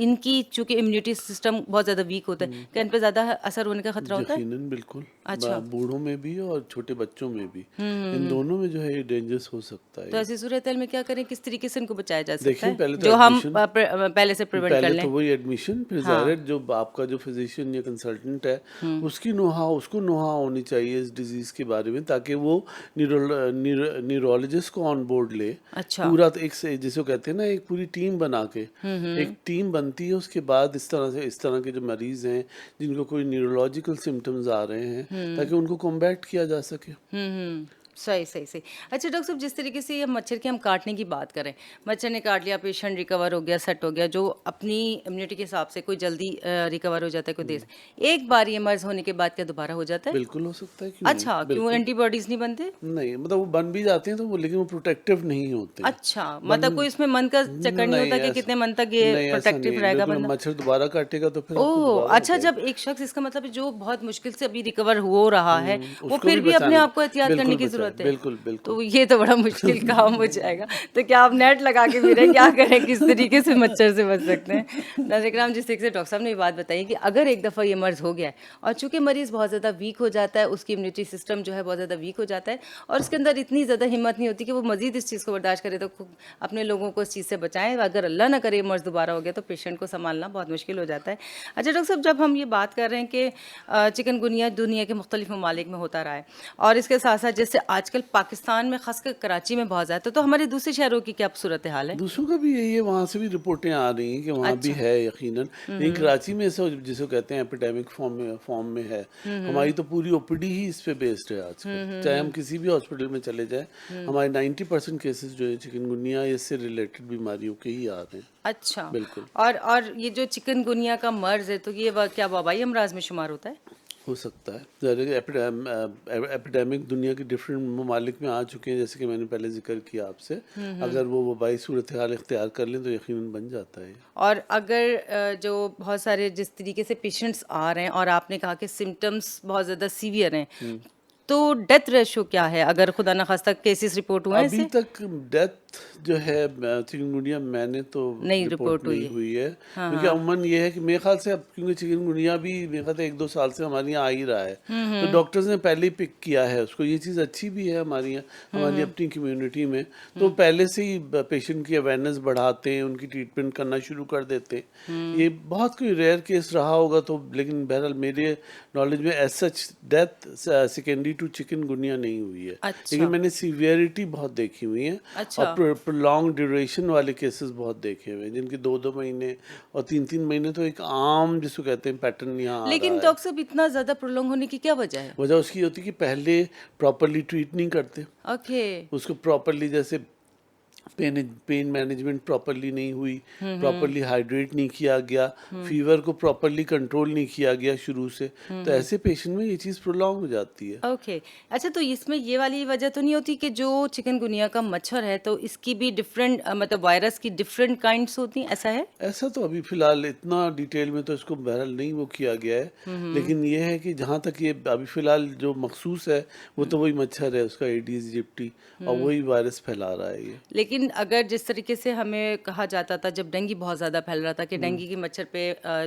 इनकी चूंकि इम्यूनिटी सिस्टम बहुत ज़्यादा वीक होता है, क्या इन पर ज़्यादा असर होने का खतरा होता है? यकीनन बिल्कुल। अच्छा। बूढ़ों में भी और छोटे बच्चों में भी, इन दोनों में जो है ये डेंजरस हो सकता तो है। ऐसी सूरत में क्या करें, किस तरीके से इनको बचाया जा सकता देखिए है पहले तो जो हम एडमिशन, पहले से प्रिवेंट कर पहले लें? तो वही एडमिशन, फिर हाँ। ज़ाहिर है जो आपका जो फिजिशियन या कंसल्टेंट है उसकी उसको नोहा होनी चाहिए इस डिजीज़ के बारे में, ताकि वो न्यूरोलॉजिस्ट को ऑन बोर्ड ले। अच्छा। पूरा तो एक से जिसको कहते हैं ना, एक पूरी टीम बना के, एक टीम बनती है, उसके बाद इस तरह के जो मरीज़ हैं जिनको कोई न्यूरोलॉजिकल सिम्टम्स आ रहे हैं, ताकि उनको कॉम्बैट किया जा सके। सही सही सही। अच्छा डॉक्टर साहब, जिस तरीके से ये मच्छर के हम काटने की बात करें, मच्छर ने काट लिया, पेशेंट रिकवर हो गया, सेट हो गया, जो अपनी इम्यूनिटी के हिसाब से कोई जल्दी रिकवर हो जाता है, कोई देर से। एक बार ये मर्ज होने के बाद क्या दोबारा हो जाता है? बिल्कुल हो सकता है, क्यों नहीं? अच्छा, क्यों बिल्कुल एंटीबॉडीज नहीं बनते? नहीं, मतलब वो बन भी जाते हैं तो वो, लेकिन वो प्रोटेक्टिव नहीं होते। अच्छा, मतलब कोई इसमें मन का चक्कर नहीं होता कि कितने मन तक ये नहीं ऐसा नहीं प्रोटेक्टिव है, रहेगा बिल्कुल बंदा? मच्छर दोबारा काटेगा तो फिर आपको ओह दोबारा हो अच्छा, जब जाएगा। एक शख्स, इसका मतलब है जो बहुत मुश्किल से अभी रिकवर हो रहा है, वो उसको फिर भी अपने बचाने, आप को एहतियात करने बिल्कुल की बचाए, जरूरत है। बिल्कुल बिल्कुल। तो ये तो बड़ा मुश्किल काम हो जाएगा। तो क्या आप नेट लगा के फिर क्या करें, किस तरीके से मच्छर से बच सकते हैं? नाज़रीन, जिस तरीके से डॉक्टर साहब ने ये बात बताई कि अगर एक दफ़ा ये मर्ज हो गया है और चूंकि मरीज़ बहुत ज़्यादा वीक हो जाता है, उसकी इम्यूनिटी सिस्टम जो है बहुत ज़्यादा वीक हो जाता है और उसके अंदर इतनी ज़्यादा हिम्मत नहीं होती कि वो मज़ीद इस चीज़ को बर्दाश्त करे, तो अपने लोगों को इस चीज़ से बचाएं। अगर अल्लाह ना करे मर्ज दोबारा हो गया तो पेशेंट को संभालना बहुत मुश्किल हो जाता है। अच्छा डॉक्टर साहब, जब हम ये बात कर रहे हैं कि चिकनगुनिया दुनिया के मुख्तलिफ ममालिक में होता रहा है और इसके साथ साथ जैसे आजकल पाकिस्तान में, खासकर कराची में बहुत ज़्यादा, तो हमारे दूसरे शहरों की क्या सूरत हाल है? दूसरों का भी यही है, वहाँ से भी रिपोर्टें आ रही हैं कि वहाँ भी है यकीनन, लेकिन कराची में ऐसा जिसको कहते हैं एपिडेमिक फॉर्म में है। हमारी तो पूरी ओपीडी ही इस पे बेस्ड है आजकल, चाहे हम किसी भी हॉस्पिटल में चले जाएं, हमारे 90% केसेस जो है चिकनगुनिया या इससे रिलेटेड बीमारियों के ही आ रहे हैं। अच्छा। बिल्कुल और ये जो चिकनगुनिया का मर्ज है, तो ये क्या वबाई अमराज में शुमार होता है? हो सकता है। एपिडेमिक दुनिया के डिफरेंट ममालिक में आ चुके हैं, जैसे कि मैंने पहले जिक्र किया आपसे। अगर वो वबाई सूरत हाल इख्तियार कर लें तो यकीनन बन जाता है। और अगर जो बहुत सारे जिस तरीके से पेशेंट्स आ रहे हैं और आपने कहा कि सिम्टम्स बहुत ज़्यादा सीवियर हैं, तो डेथ रेशो क्या है अगर खुदा न खास्ता केसेस रिपोर्ट हुए हैं अभी इससे? तक डेथ जो है चिकनगुनिया मैंने तो नहीं रिपोर्ट नहीं हुई है, हाँ क्योंकि अमूमन ये है कि मेरे ख्याल से अब, क्योंकि चिकनगुनिया भी मेरे ख्याल से 1-2 साल से हमारे यहाँ आ ही रहा है, तो डॉक्टर्स ने पहले ही पिक किया है उसको। ये चीज़ अच्छी भी है हमारी यहाँ, हमारी अपनी कम्युनिटी में, तो पहले से ही पेशेंट की अवेयरनेस बढ़ाते हैं, उनकी ट्रीटमेंट करना शुरू कर देते हैं। ये बहुत कोई रेयर केस रहा होगा तो, लेकिन बहरहाल मेरे नॉलेज में as such death secondary to chikungunya नहीं हुई है। अच्छा। लेकिन मैंने सीवियरिटी बहुत देखी हुई है। अच्छा। और प्रोलॉन्ग ड्यूरेशन वाले केसेस बहुत देखे हुए हैं, जिनके 2-2 महीने और 3-3 महीने तो एक आम जिसको कहते हैं पैटर्न यहाँ आ रहा लेकिन है। डॉक्टर साहब, इतना ज़्यादा प्रोलॉन्ग होने की क्या वजह है? वजह उसकी होती है कि पहले प्रॉपरली ट्रीट नहीं करते ओके। उसको, प्रॉपरली जैसे पेन मैनेजमेंट प्रॉपरली नहीं हुई, प्रॉपरली हाइड्रेट नहीं किया गया, फीवर को प्रॉपरली कंट्रोल नहीं किया गया शुरू से, तो ऐसे पेशेंट में ये चीज़ प्रोलॉन्ग हो जाती है। ओके। अच्छा, तो इसमें ये वाली वजह तो नहीं होती कि जो चिकनगुनिया का मच्छर है तो इसकी भी डिफरेंट मतलब वायरस की डिफरेंट काइंड्स होती हैं, ऐसा है? ऐसा तो अभी फिलहाल इतना डिटेल में तो इसको बहरहाल नहीं वो किया गया है, लेकिन ये है कि जहाँ तक ये अभी फिलहाल जो मखसूस है वो तो वही मच्छर है, उसका एडीज इजिप्टी, और वही वायरस फैला रहा है ये। लेकिन लेकिन अगर जिस तरीके से हमें कहा जाता था जब डेंगू बहुत ज़्यादा फैल रहा था कि डेंगू की मच्छर पे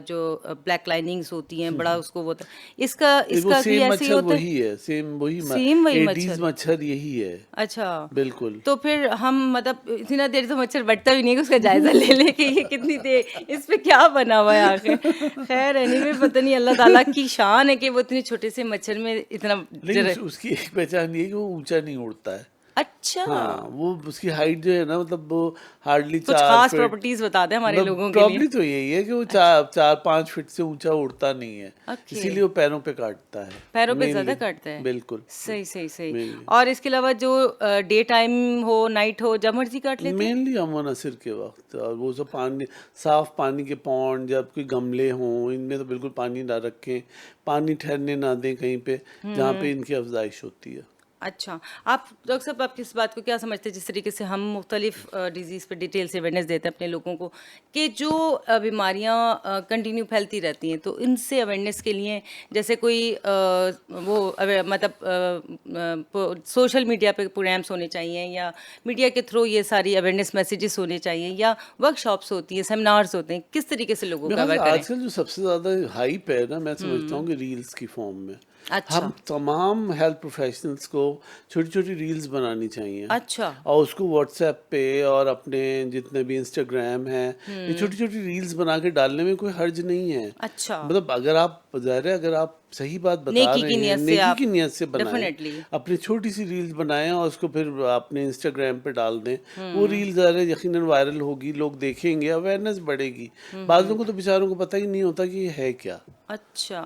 जो ब्लैक लाइनिंग्स होती हैं बड़ा उसको वो होता है, इसका वो इसका भी सेम ऐसे ही मच्छर होता है? वही है, सेम वही सेम वही एडीज मच्छर? मच्छर यही है। अच्छा। बिल्कुल। तो फिर हम मतलब इतना देर तो मच्छर बढ़ता भी नहीं है कि उसका जायजा ले ले कि ये कितनी देर इस पे क्या बना हुआ है आखिर। खैर एनीवे पता नहीं अल्लाह ताला की शान है कि वो इतने छोटे से मच्छर में इतना लेकिन उसकी एक पहचान ये है कि वो ऊंचा नहीं उड़ता है। अच्छा हाँ, वो उसकी हाइट जो है ना, मतलब वो हार्डली कुछ 4 खास फीट, प्रॉपर्टीज बता दें हमारे मतलब लोगों के लिए। प्रॉब्लम तो यही है कि वो 4-5 फीट से ऊंचा उड़ता नहीं है, ओके। इसीलिए वो पैरों पे काटता है पैरों पे ज्यादा मेनली। काटता है? बिल्कुल सही सही सही। मेनली। और इसके अलावा जो डे टाइम हो नाइट हो जब मर्जी काट लेते हैं? मेनली अमन असर के वक्त, और वो सब पानी, साफ पानी के पॉन्ड, जब कोई गमले हों इनमें तो बिल्कुल पानी ना रखें, पानी ठहरने ना दें कहीं पे जहाँ पे इनकी अफजाइश होती है। अच्छा, आप डॉक्टर साहब आप इस बात को क्या समझते हैं जिस तरीके से हम मुख्तलिफ डिजीज़ पे डिटेल से अवेयरनेस देते हैं अपने लोगों को कि जो बीमारियां कंटिन्यू फैलती रहती हैं तो इनसे अवेयरनेस के लिए जैसे कोई मतलब सोशल मीडिया पे प्रोग्राम्स होने चाहिए या मीडिया के थ्रू ये सारी अवेयरनेस मैसेजेस होने चाहिए या वर्कशॉप्स होती हैं, सेमिनार्स होते हैं, किस तरीके से लोगों को मेरे अवेयर ख्याल से करें? आजकल जो सबसे ज़्यादा हाइप है ना, मैं समझता हूँ कि रील्स की फॉर्म में अच्छा हम तमाम हेल्थ प्रोफेशनल्स को छोटी छोटी रील्स बनानी चाहिए, अच्छा और उसको व्हाट्सएप पे और अपने जितने भी इंस्टाग्राम है, ये छोटी छोटी रील्स बना के डालने में कोई हर्ज नहीं है। अच्छा मतलब अगर आप ज़ाहिर है, अगर आप सही बात बता नेकी रहे की हैं, नियत से नेकी आप की नियत से बनाएं, डेफिनेटली अपनी छोटी सी रील्स बनाएं और उसको फिर अपने इंस्टाग्राम पे डाल दें, वो रील ज़ाहिर है यकीनन वायरल होगी, लोग देखेंगे, अवेयरनेस बढ़ेगी। बाज़ों को तो बेचारों को पता ही नहीं होता कि ये है क्या। अच्छा,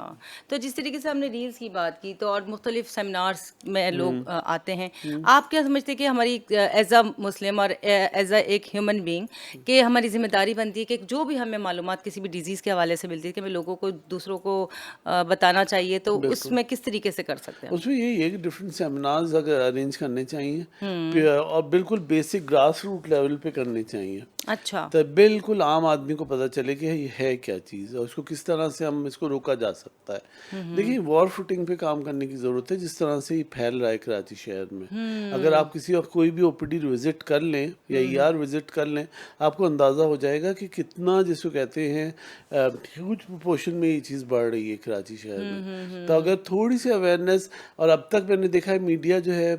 तो जिस तरीके से हमने रील्स की बात की तो और मुख्तलिफ सेमिनार्स में लोग आते हैं, आप क्या समझते हैं कि हमारी एज अ मुस्लिम और एज अ एक ह्यूमन बीइंग कि हमारी जिम्मेदारी बनती है कि जो भी हमें मालूमात किसी भी डिजीज़ के हवाले से मिलती है कि हमें लोगों को दूसरों को बताना चाहिए, तो बिल्कुल, उसमें किस तरीके से कर सकते हैं हम? उसमें यही है कि डिफरेंट सेमिनार्स अगर अरेंज करने चाहिए, और बिल्कुल बेसिक ग्रास रूट लेवल पे करने चाहिए, अच्छा तो बिल्कुल आम आदमी को पता चले कि ये है क्या चीज़ और उसको किस तरह से हम इसको रोका जा सकता है। देखिए, वॉर फुटिंग पे काम करने की ज़रूरत है, जिस तरह से ये फैल रहा है कराची शहर में। अगर आप किसी और कोई भी ओपीडी विजिट कर लें या ईआर विजिट कर लें, आपको अंदाज़ा हो जाएगा कि कितना, जिसको कहते हैं, ह्यूज प्रोपोर्शन में ये चीज़ बढ़ रही है कराची शहर में। तो अगर थोड़ी सी अवेयरनेस, और अब तक मैंने देखा है मीडिया जो है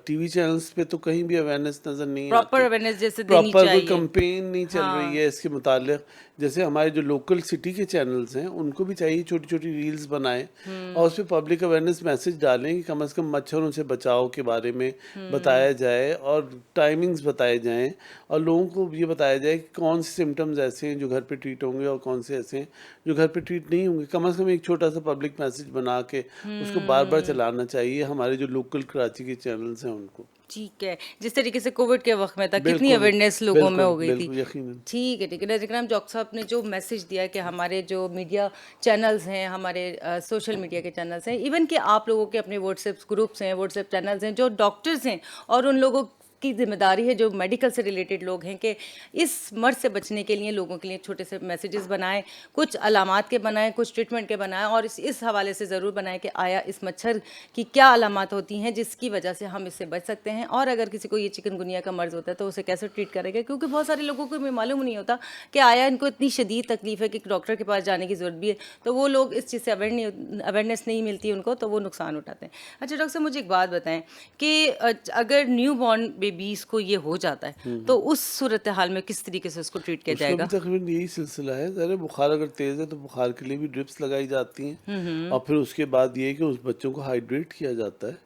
टीवी चैनल्स पे तो कहीं भी अवेयरनेस नज़र नहीं प्रॉपर आती, अवेयरनेस जैसे देनी प्रॉपर कोई चाहिए। कंपेन नहीं चल रही है इसके मुतालिक। जैसे हमारे जो लोकल सिटी के चैनल्स हैं उनको भी चाहिए छोटी छोटी रील्स बनाएं और उस पर पब्लिक अवेयरनेस मैसेज डालें कि कम से कम मच्छरों से बचाव के बारे में बताया जाए और टाइमिंग्स बताए जाएं, और लोगों को ये बताया जाए कि कौन से सिम्टम्स ऐसे हैं जो घर पे ट्रीट होंगे और कौन से ऐसे हैं जो घर पे ट्रीट नहीं होंगे। कम से कम एक छोटा सा पब्लिक मैसेज बना के उसको बार बार चलाना चाहिए, हमारे जो लोकल कराची के चैनल्स हैं उनको। ठीक है, जिस तरीके से कोविड के वक्त में था कितनी बिल्कुल, अवेयरनेस लोगों में हो बिल्कुल, गई थी। बिल्कुल, यकीनन। ठीक है ठीक है, नाज़रीन डॉक्टर साहब ने जो मैसेज दिया है कि हमारे जो मीडिया चैनल्स हैं, हमारे सोशल मीडिया के चैनल्स हैं, इवन कि आप लोगों के अपने व्हाट्सएप ग्रुप्स हैं, व्हाट्सएप चैनल्स हैं, जो डॉक्टर्स हैं और उन लोगों की जिम्मेदारी है जो मेडिकल से रिलेटेड लोग हैं कि इस मर्ज से बचने के लिए लोगों के लिए छोटे से मैसेजेस बनाएं, कुछ अलामात के बनाएं, कुछ ट्रीटमेंट के बनाएं, और इस हवाले से ज़रूर बनाएं कि आया इस मच्छर की क्या अलामात होती हैं जिसकी वजह से हम इससे बच सकते हैं, और अगर किसी को ये चिकनगुनिया का मर्ज होता है तो उसे कैसे ट्रीट करेंगे, क्योंकि बहुत सारे लोगों को मालूम नहीं होता कि आया इनको इतनी शदीद तकलीफ है कि डॉक्टर के पास जाने की ज़रूरत भी है, तो वो लोग इस चीज़ से अवेयरनेस नहीं मिलती उनको, तो वो नुकसान उठाते हैं। अच्छा डॉक्टर साहब, मुझे एक बात बताएं कि अगर न्यू बॉर्न बेबीज़ को ये हो जाता है तो उस सूरत हाल में किस तरीके से उसको ट्रीट किया उसका जाएगा? भी तकरीबन यही सिलसिला है। ज़रा बुखार अगर तेज़ है तो बुखार के लिए भी ड्रिप्स लगाई जाती हैं, और फिर उसके बाद ये है कि उस बच्चों को हाइड्रेट किया जाता है,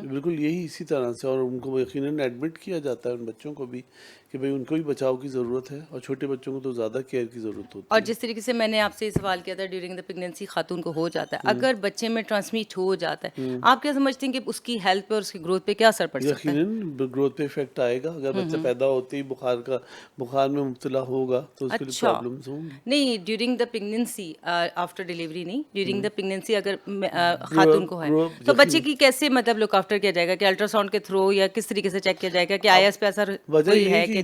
बिल्कुल यही इसी तरह से, और उनको यकीनन एडमिट किया जाता है उन बच्चों को भी कि भाई उनको भी बचाव की ज़रूरत है, और छोटे बच्चों को तो ज़्यादा केयर की ज़रूरत होती और है। जिस तरीके से मैंने आपसे ये सवाल किया था, ड्यूरिंग द प्रेगनेंसी खातून को हो जाता है, अगर बच्चे में ट्रांसमिट हो जाता है, आप क्या समझते हैं कि उसकी हेल्थ पे और उसकी ग्रोथ पे क्या असर पड़ सकता है? यकीनन ग्रोथ पे इफेक्ट आएगा। अगर बच्चा पैदा होते ही बुखार में मुब्तला होगा तो उसके लिए अच्छा, प्रॉब्लम्स होंगी। नहीं during the pregnancy, after delivery नहीं, ड्यूरिंग द प्रेगनेंसी अगर ग्रो खातून को है ग्रो तो बच्चे यकीनन की कैसे मतलब लुक आफ्टर किया जाएगा, कि अल्ट्रासाउंड के थ्रू या किस तरीके से चेक किया जाएगा कि आया इस पे असर वजह कोई ये है है कि कि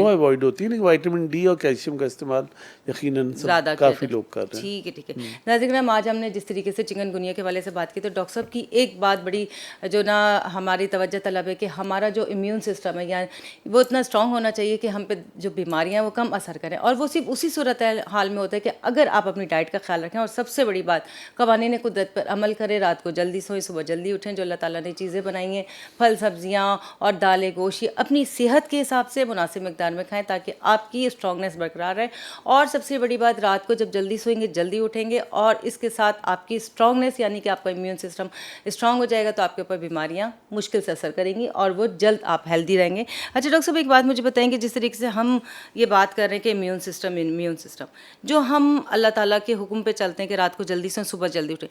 वो अवॉइड होती है, लेकिन विटामिन डी और कैल्शियम का इस्तेमाल यकीनन ज़्यादा काफ़ी लोग कर रहे हैं। ठीक है ठीक है। नाज़रीन, आज हमने जिस तरीके से चिकनगुनिया के वाले से बात की, तो डॉक्टर साहब की एक बात बड़ी जो ना हमारी तवज्जो तलब है कि हमारा जो इम्यून सिस्टम है या वो इतना स्ट्रांग होना चाहिए कि हम पे जो बीमारियां वो कम असर करें, और वो सिर्फ उसी सूरत हाल में होता है कि अगर आप अपनी डाइट का ख्याल रखें, और सबसे बड़ी बात कवानीन कुदरत पर अमल करें, रात को जल्दी सोएं, सुबह जल्दी उठें, जो अल्लाह ताला ने चीज़ें बनाई हैं, फल सब्जियाँ और दालें गोश्त, ये अपनी सेहत के हिसाब से मुनासिब मिकदार में खाएँ ताकि आपकी स्ट्रांगनेस बरकरार रहे। और सबसे बड़ी बात, रात को जब जल्दी सोएंगे जल्दी उठेंगे, और इसके साथ आपकी स्ट्रांगनेस यानी कि आपका इम्यून सिस्टम स्ट्रांग हो जाएगा, तो आपके ऊपर बीमारियां मुश्किल से असर करेंगी और वो जल्द आप हेल्दी रहेंगे। अच्छा डॉक्टर साहब, एक बात मुझे बताएंगे, जिस तरीके से हम ये बात कर रहे हैं कि इम्यून सिस्टम जो हम अल्लाह ताला के हुक्म पे चलते हैं कि रात को जल्दी सोएं, सुबह जल्दी उठें,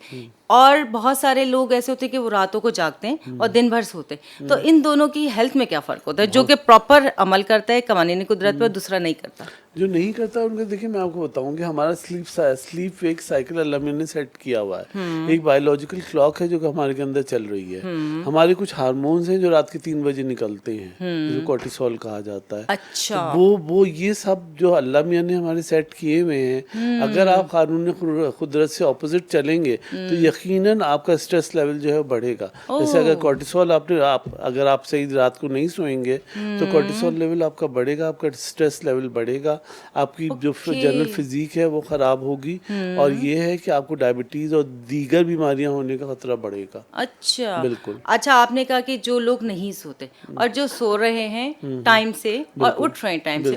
और बहुत सारे लोग ऐसे होते हैं कि वो रातों को जागते हैं और दिन भर सोते हैं, तो इन दोनों की हेल्थ में क्या फ़र्क होता है? जो कि प्रॉपर अमल करता है कवानीन कुदरत पर, दूसरा नहीं करता। जो नहीं करता उनका, देखिए मैं आपको बताऊं कि हमारा स्लीप वेक साइकिल अल्लाह ने सेट किया हुआ है। एक बायोलॉजिकल क्लॉक है जो कि हमारे के अंदर चल रही है। हमारे कुछ हार्मोन्स हैं जो रात के 3 बजे निकलते हैं, जो कोर्टिसोल कहा जाता है। अच्छा। तो वो ये सब जो अल्लाह मियां ने हमारे सेट किए हुए हैं, अगर आप कानून कुदरत से ऑपोजिट चलेंगे तो यकीनन आपका स्ट्रेस लेवल जो है बढ़ेगा। जैसे अगर कोर्टिसोल अगर आप सही रात को नहीं सोएंगे तो कोर्टिसोल लेवल आपका बढ़ेगा, आपका स्ट्रेस लेवल बढ़ेगा, आपकी जो जनरल फिजिक है वो खराब होगी, और ये है कि आपको डायबिटीज और दीगर बीमारियां होने का खतरा बढ़ेगा। अच्छा, बिल्कुल। अच्छा, आपने कहा कि जो लोग नहीं सोते और जो सो रहे हैं टाइम से और उठ रहे हैं टाइम से,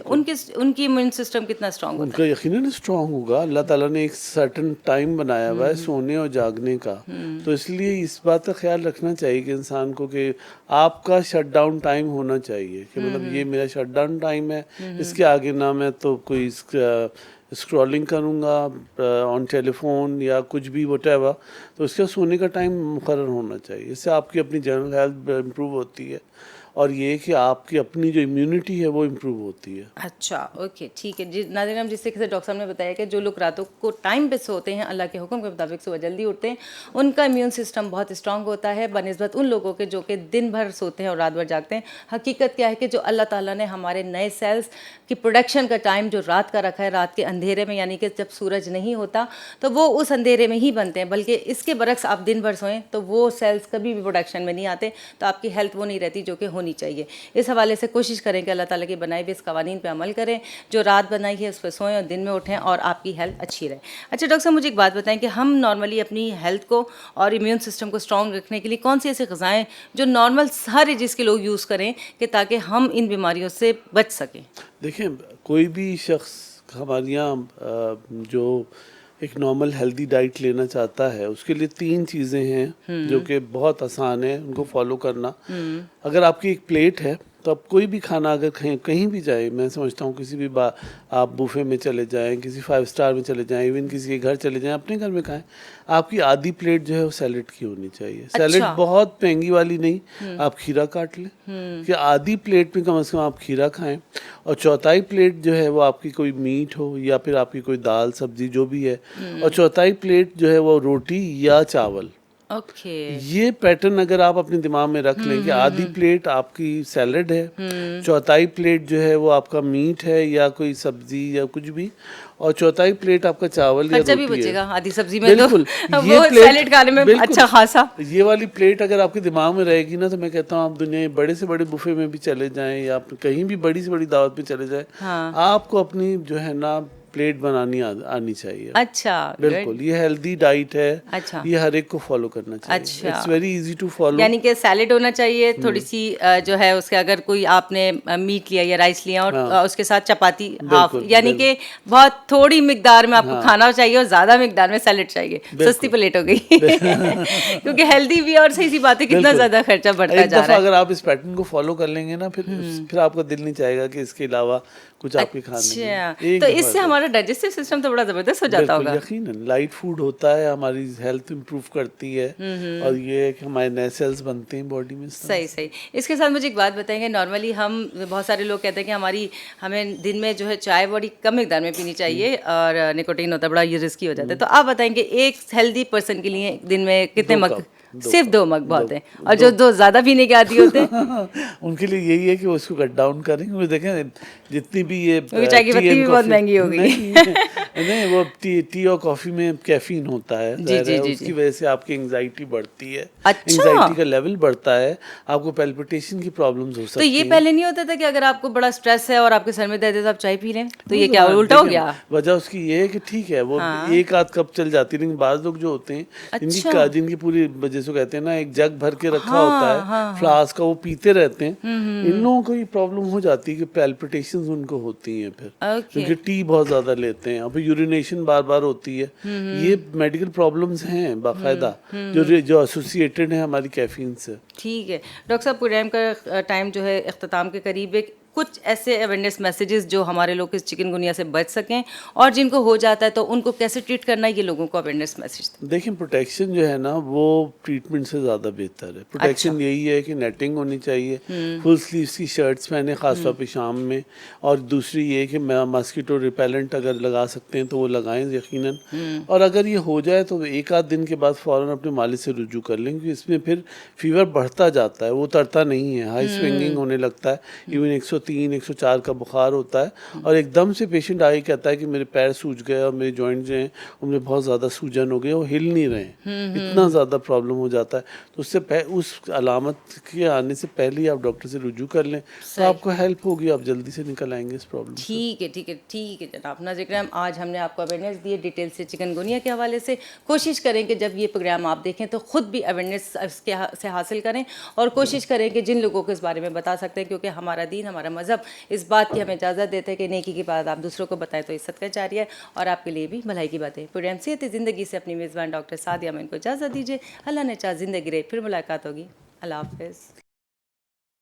उनकी इम्यून सिस्टम कितना स्ट्रांग होता उनका यकीनन स्ट्रांग होगा। अल्लाह ताला ने एक सर्टेन टाइम बनाया हुआ है सोने और जागने का, तो इसलिए इस बात का ख्याल रखना चाहिए कि इंसान को कि आपका शट डाउन टाइम होना चाहिए, कि मतलब ये मेरा शट डाउन टाइम है, इसके आगे ना मैं तो कोई स्क्रॉलिंग करूँगा ऑन टेलीफोन या कुछ भी व्हाटएवर, तो उसका सोने का टाइम मुकर्रर होना चाहिए। इससे आपकी अपनी जनरल हेल्थ इम्प्रूव होती है, और ये कि आपकी अपनी जो इम्यूनिटी है वो इम्प्रूव होती है। अच्छा, ओके, ठीक है जी। नाज़रीन, हम जिस तरीके से डॉक्टर साहब ने बताया कि जो लोग रातों को टाइम पे सोते हैं, अल्लाह के हुक्म के मुताबिक सुबह जल्दी उठते हैं, उनका इम्यून सिस्टम बहुत स्ट्रांग होता है बनिस्बत उन लोगों के जो कि दिन भर सोते हैं और रात भर जागते हैं। हकीकत क्या है कि जो अल्लाह ताला ने हमारे नए सेल्स की प्रोडक्शन का टाइम जो रात का रखा है, रात के अंधेरे में, यानी कि जब सूरज नहीं होता तो वो उस अंधेरे में ही बनते हैं, बल्कि इसके बरक्स आप दिन भर सोएं तो वो सेल्स कभी भी प्रोडक्शन में नहीं आते, तो आपकी हेल्थ वो नहीं रहती जो कि होनी चाहिए। इस हवाले से कोशिश करें कि अल्लाह ताला की बनाई हुई इस कवानीन पे अमल करें, जो रात बनाई है उस पर सोएं और दिन में उठें और आपकी हेल्थ अच्छी रहे। अच्छा डॉक्टर साहब, मुझे एक बात बताएं कि हम नॉर्मली अपनी हेल्थ को और इम्यून सिस्टम को स्ट्रॉन्ग रखने के लिए कौन सी ऐसी ग़िज़ाएँ जो नॉर्मल हर एज के लोग यूज़ करें कि ताकि हम इन बीमारियों से बच सकें? देखिए, कोई भी शख्स हमारे यहाँ जो एक नॉर्मल हेल्दी डाइट लेना चाहता है, उसके लिए 3 चीज़ें हैं जो कि बहुत आसान है उनको फॉलो करना। अगर आपकी एक प्लेट है तो आप कोई भी खाना अगर कहीं भी जाए, मैं समझता हूँ किसी भी आप बुफे में चले जाएं, किसी 5 स्टार में चले जाएं, इवन किसी के घर चले जाएं, अपने घर में खाएं, आपकी आधी प्लेट जो है वो सैलेड की होनी चाहिए। अच्छा। सैलेड बहुत महंगी वाली नहीं, आप खीरा काट लें कि आधी प्लेट में कम से कम आप खीरा खाएं, और चौथाई प्लेट जो है वो आपकी कोई मीट हो या फिर आपकी कोई दाल सब्जी जो भी है, और चौथाई प्लेट जो है वो रोटी या चावल। ओके। ये पैटर्न अगर आप अपने दिमाग में रख लें कि आधी प्लेट आपकी सैलेड है, चौथाई प्लेट जो है वो आपका मीट है या कोई सब्जी या कुछ भी, और चौथाई प्लेट आपका चावल या रोटी भी बचेगा है। आधी सब्जी में। बिल्कुल, तो वो सैलेड खाने में अच्छा खासा। ये वाली प्लेट अगर आपके दिमाग में रहेगी ना, तो मैं कहता हूँ आप दुनिया के बड़े से बड़े बुफे में भी चले जाएं या आप कहीं भी बड़ी से बड़ी दावत में चले जाएं, हाँ। आपको अपनी जो है ना प्लेट बनानी आनी चाहिए। अच्छा, बिल्कुल, ये हेल्दी डाइट है। अच्छा, ये हर एक को फॉलो करना चाहिए। अच्छा, it's very easy to follow. यानी कि सैलेड होना चाहिए, थोड़ी सी जो है उसके, अगर कोई आपने मीट लिया या राइस लिया और उसके साथ चपाती हाफ, यानी कि बहुत थोड़ी मिकदार में आपको खाना चाहिए और ज्यादा मिकदार में सैलेड चाहिए। सस्ती प्लेट हो गई क्योंकि हेल्दी भी और सही सी बात है, कितना ज्यादा खर्चा बढ़ता जा रहा है। अगर आप इस पैटर्न को फॉलो कर लेंगे ना, फिर आपका दिल नहीं चाहेगा कि इसके अलावा कुछ आपके खाने। तो इससे हमारा हमारा डाइजेस्टिव सिस्टम तो बड़ा ज़बरदस्त हो जाता बिल्कुल होगा। यकीनन लाइट फूड होता है, हमारी हेल्थ इंप्रूव करती है और ये है कि हमारे नए सेल्स बनते हैं बॉडी में इस तरह सही सही। इसके साथ मुझे एक बात बताएंगे, नॉर्मली हम बहुत सारे लोग कहते हैं कि हमें दिन में जो है चाय बड़ी कम मिकदार में पीनी चाहिए और निकोटीन होता है, बड़ा ये रिस्की हो जाता है। तो आप बताएंगे एक हेल्दी पर्सन के लिए दिन में कितने दो मग? कप, दो सिर्फ कप, 2 मग बहुत दो हैं, और जो दो ज़्यादा पीने के आदी होते हैं उनके लिए यही है कि वो उसको कट डाउन करेंगे। वो देखें जितनी भी ये क्योंकि चाय की टी पत्ती एंड भी बहुत कॉफी महंगी हो गई। नहीं वो टी और कॉफी में कैफीन होता है, जी जाहिर जी है जी उसकी जी। वजह से आपकी एंजाइटी बढ़ती है, अच्छा, एंजाइटी का लेवल बढ़ता है, आपको पैल्पिटेशन की प्रॉब्लम्स हो तो सकती ये हैं। पहले नहीं होता था कि अगर आपको बड़ा स्ट्रेस है और आपके सर में दर्द है तो आप चाय पी लें, तो ये क्या हाँ, उल्टा हो देखिए, गया? वजह उसकी ये है कि ठीक है वो हाँ। एक आध कप चल जाती है, लेकिन बाज लोग जो होते हैं अच्छा। जिनकी पूरी जैसे कहते हैं ना एक जग भर के रखा होता हाँ है हाँ हाँ। फ्लास्क का, वो पीते रहते हैं। इन लोगों को ये प्रॉब्लम हो जाती है कि पैल्पिटेशंस उनको होती हैं फिर, ओके। क्योंकि टी बहुत ज्यादा लेते हैं और फिर यूरिनेशन बार बार होती है। ये मेडिकल प्रॉब्लम्स हैं बाकायदा जो एसोसिएटेड हैं हमारी कैफीन से। ठीक है डॉक्टर साहब, प्रोग्राम का टाइम जो है इख्तिताम के करीब है। कुछ ऐसे अवेयरनेस मैसेजेस जो हमारे लोग इस चिकनगुनिया से बच सकें, और जिनको हो जाता है तो उनको कैसे ट्रीट करना है, ये लोगों को अवेयरनेस मैसेज। देखिए प्रोटेक्शन जो है ना वो ट्रीटमेंट से ज़्यादा बेहतर है। प्रोटेक्शन यही है कि नेटिंग होनी चाहिए, फुल स्लीव्स की शर्ट्स पहने खासतौर पे शाम में, और दूसरी ये कि मस्कीटो रिपेलेंट अगर लगा सकते हैं तो वो लगाएं यकीनन। और अगर ये हो जाए तो एक आध दिन के बाद फ़ौरन अपने मालिक से रुजू कर लें, क्योंकि इसमें फिर फीवर बढ़ता जाता है, वो उतरता नहीं है, हाई स्विंगिंग होने लगता है, इवन 103 104 का बुखार होता है, और एकदम से पेशेंट आगे कहता है कि मेरे पैर सूज गए और मेरे जॉइंट जो हैं उनमें बहुत ज़्यादा सूजन हो गई, वो हिल नहीं रहे हैं, इतना ज़्यादा प्रॉब्लम हो जाता है। तो उससे उस अलामत के आने से पहले ही आप डॉक्टर से रुजू कर लें तो आपको हेल्प होगी, आप जल्दी से निकल आएंगे इस प्रॉब्लम से। ठीक है ठीक है ठीक है जनाब नाज़िर करम, आज हमने आपको अवेयरनेस दी है डिटेल से चिकनगुनिया के हवाले से। कोशिश करें कि जब ये प्रोग्राम आप देखें तो ख़ुद भी अवेयरनेस से हासिल करें, और कोशिश करें कि जिन लोगों को इस बारे में बता सकते हैं, क्योंकि हमारा दीन, हमारा मज़हब इस बात की हमें इजाज़त देते हैं कि नेकी की बात आप दूसरों को बताएं तो इज्जत का जारिया है, और आपके लिए भी भलाई की बात है। प्रोग्राम सेहत ज़िंदगी से अपनी मेज़बान डॉक्टर सादिया अमीन को इजाज़त दीजिए। अल्लाह ने चाहा ज़िंदगी रहे, फिर मुलाकात होगी। अल्लाह हाफ़िज़।